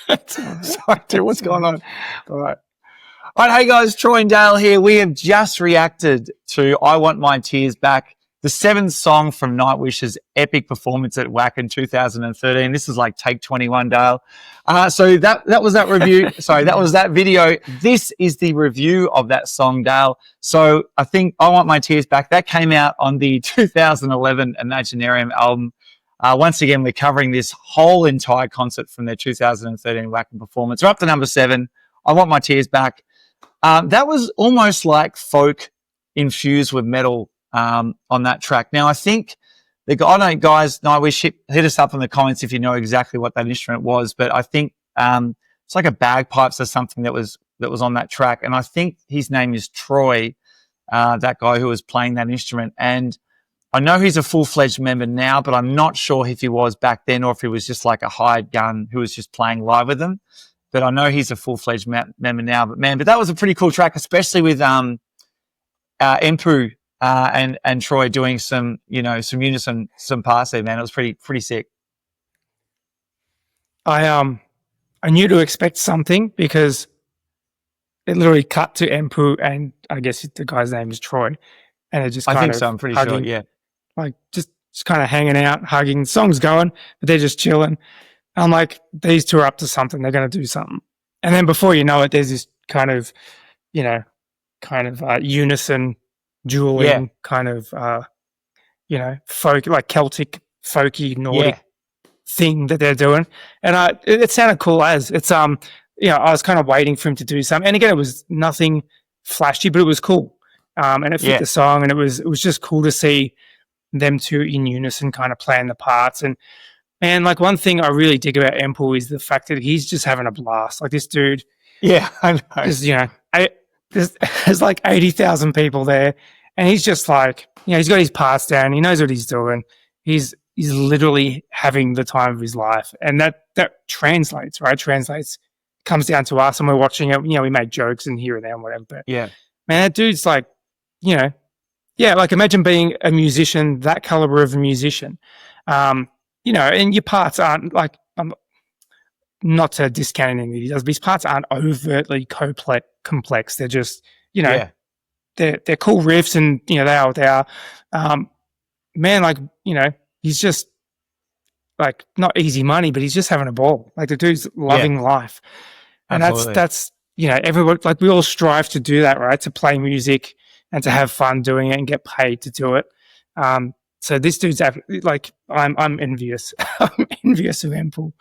Sorry, dude, what's going on? All right. All right, hey guys, Troy and Dale here. We have just reacted to I Want My Tears Back, the seventh song from Nightwish's epic performance at WAC in 2013. This is like take 21, Dale. So that was that review. Sorry, that was that video. This is the review of that song, Dale. So I think I Want My Tears Back, that came out on the 2011 Imaginarium album. Once again, we're covering this whole entire concert from their 2013 WAC performance. We're up to number 7. I Want My Tears Back. That was almost like folk infused with metal on that track. Now, I think I know, guys, Nightwish, hit us up in the comments if you know exactly what that instrument was, but I think it's like a bagpipes or something that was on that track. And I think his name is Troy, that guy who was playing that instrument. And I know he's a full-fledged member now, but I'm not sure if he was back then or if he was just like a hired gun who was just playing live with them. But I know he's a full-fledged member now. But that was a pretty cool track, especially with Empu and Troy doing some unison, some parts there, man. It was pretty sick. I knew to expect something because it literally cut to Empu, and I guess the guy's name is Troy, and it just I'm pretty hugging, sure, yeah. Like just kind of hanging out, hugging. The song's going, but they're just chilling. I'm like, these two are up to something. They're going to do something. And then before you know it, there's this kind of unison, dueling kind of, folk, like Celtic, folky, Nordic thing that they're doing. And it sounded cool as. It's, I was kind of waiting for him to do something. And again, it was nothing flashy, but it was cool. And it fit the song, and it was just cool to see them two in unison kind of playing the parts. And man, like one thing I really dig about Empu is the fact that he's just having a blast. Like this dude, I know. There's like 80,000 people there, and he's just like, he's got his parts down. He knows what he's doing. He's literally having the time of his life, and that translates, right? Comes down to us, and we're watching it. We made jokes and here and there and whatever, but man, that dude's like, like imagine being a musician, that caliber of a musician. And your parts aren't like, not to discount anything that he does, but his parts aren't overtly complex. They're just, they're cool riffs, and they are. Man, like he's just like not easy money, but he's just having a ball. Like the dude's loving life, and absolutely. that's everyone, like we all strive to do that, right? To play music and to have fun doing it and get paid to do it. So this dude's like, I'm envious. I'm envious of Empu.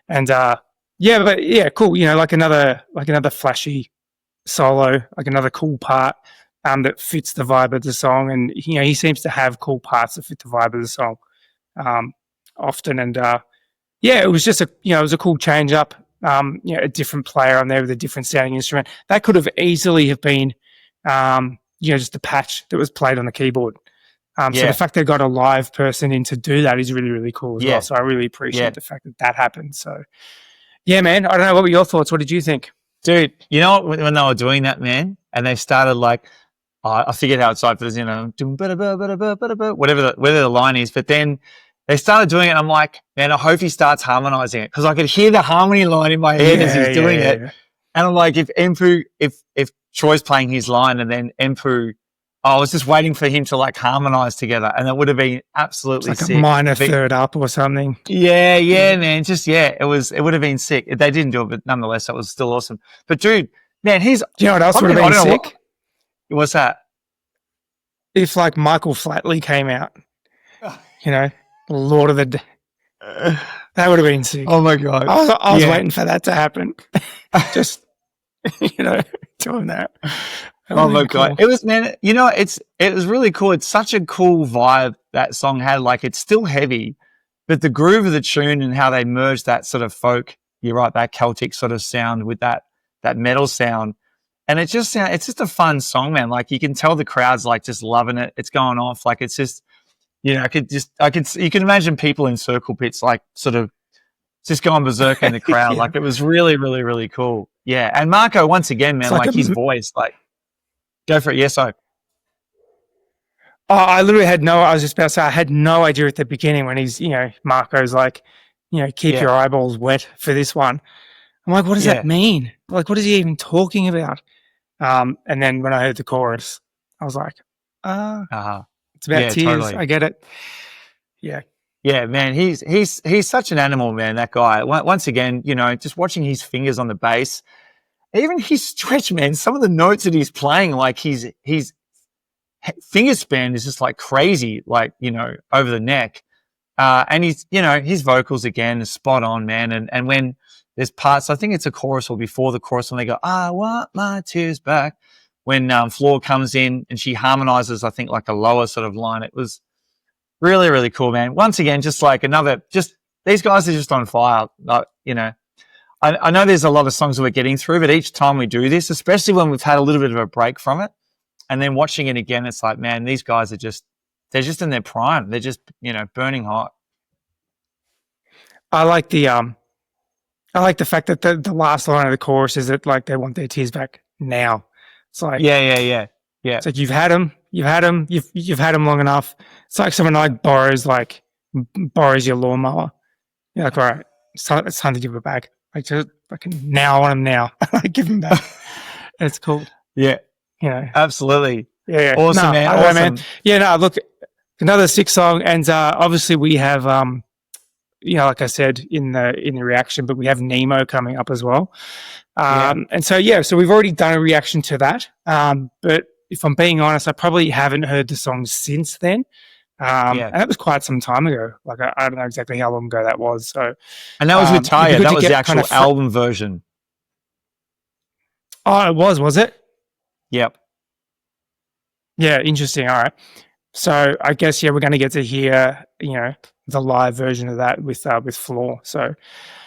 And cool. Like another flashy solo, like another cool part that fits the vibe of the song. And he seems to have cool parts that fit the vibe of the song often. And it was just it was a cool change up. A different player on there with a different sounding instrument. That could have easily have been just a patch that was played on the keyboard. So the fact they got a live person in to do that is really, really cool as well. So I really appreciate the fact that happened. So, man, I don't know. What were your thoughts? What did you think? Dude, when they were doing that, man, and they started like, I forget how it's like, but whatever the line is, but then they started doing it, and I'm like, man, I hope he starts harmonizing it, because I could hear the harmony line in my head as he's doing it. And I'm like, if Troy's playing his line and then Empu, I was just waiting for him to like harmonize together, and it would have been absolutely like sick. A minor third up or something. Man. Just it would have been sick. They didn't do it, but nonetheless, that was still awesome. But dude, man, do you know what else would have been sick? What's that? If like Michael Flatley came out, Lord of the that would have been sick. Oh my god! I was waiting for that to happen. Just doing that. Oh my god! It was, man. It was really cool. It's such a cool vibe that song had. Like, it's still heavy, but the groove of the tune and how they merged that sort of folk, you're right, that Celtic sort of sound with that metal sound, and it's just a fun song, man. Like, you can tell the crowd's like just loving it. It's going off. Like, it's just, you can imagine people in circle pits, like sort of just going berserk in the crowd. Like, it was really, really, really cool. Yeah, and Marco, once again, man, like his voice, like. Go for it. Yes, I literally I was just about to say, I had no idea at the beginning when he's, Marco's like, keep your eyeballs wet for this one. I'm like, what does Yeah. that mean? Like, what is he even talking about? And then when I heard the chorus, I was like, Uh-huh. it's about Yeah, tears. totally. I get it. Yeah. Yeah, man, he's such an animal, man, that guy. Once again, you know, just watching his fingers on the bass, even his stretch, man, some of the notes that he's playing, like his finger span is just like crazy, like, you know, over the neck. And he's, you know, his vocals again is spot on, man. And when there's parts, I think it's a chorus or before the chorus, when they go, I want my tears back. When Floor comes in and she harmonizes, I think like a lower sort of line. It was really, really cool, man. Once again, just like these guys are just on fire. You know, I know there's a lot of songs that we're getting through, but each time we do this, especially when we've had a little bit of a break from it, and then watching it again, it's like, man, these guys they're just in their prime. They're just, you know, burning hot. I like the fact that the last line of the chorus is that like they want their tears back now. It's like, Yeah. it's like you've had them long enough. It's like someone like borrows your lawnmower. You're like, all right, it's time to give it back. Like, just now I want them now. Like, give them back. It's cool. Yeah, You know. absolutely. Yeah. Awesome, No, man. I don't know, Awesome. man. Yeah, no, look, another sick song, and obviously we have you know, like I said in the reaction, but we have Nemo coming up as well. And so we've already done a reaction to that. But if I'm being honest, I probably haven't heard the song since then. And that was quite some time ago. Like I don't know exactly how long ago that was. So, And that was with Taya. That was the kind actual of album version. Oh, it was it? Yep. Yeah, interesting. All right. So I guess we're going to get to hear, you know, the live version of that with Floor. So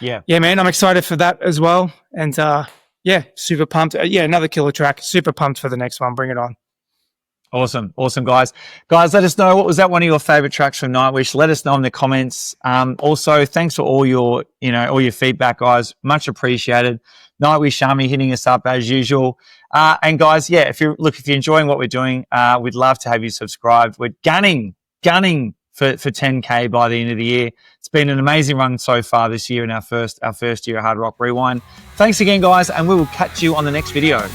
Yeah, man, I'm excited for that as well. And super pumped. Another killer track. Super pumped for the next one. Bring it on. awesome, guys. Let us know, what was that one of your favorite tracks from Nightwish? Let us know in the comments. Also, thanks for all your feedback, guys. Much appreciated. Nightwish Army hitting us up as usual. And guys, if you're enjoying what we're doing, we'd love to have you subscribed. We're gunning for 10K by the end of the year. It's been an amazing run so far this year in our first year of Hard Rock Rewind. Thanks again, guys, and we will catch you on the next video.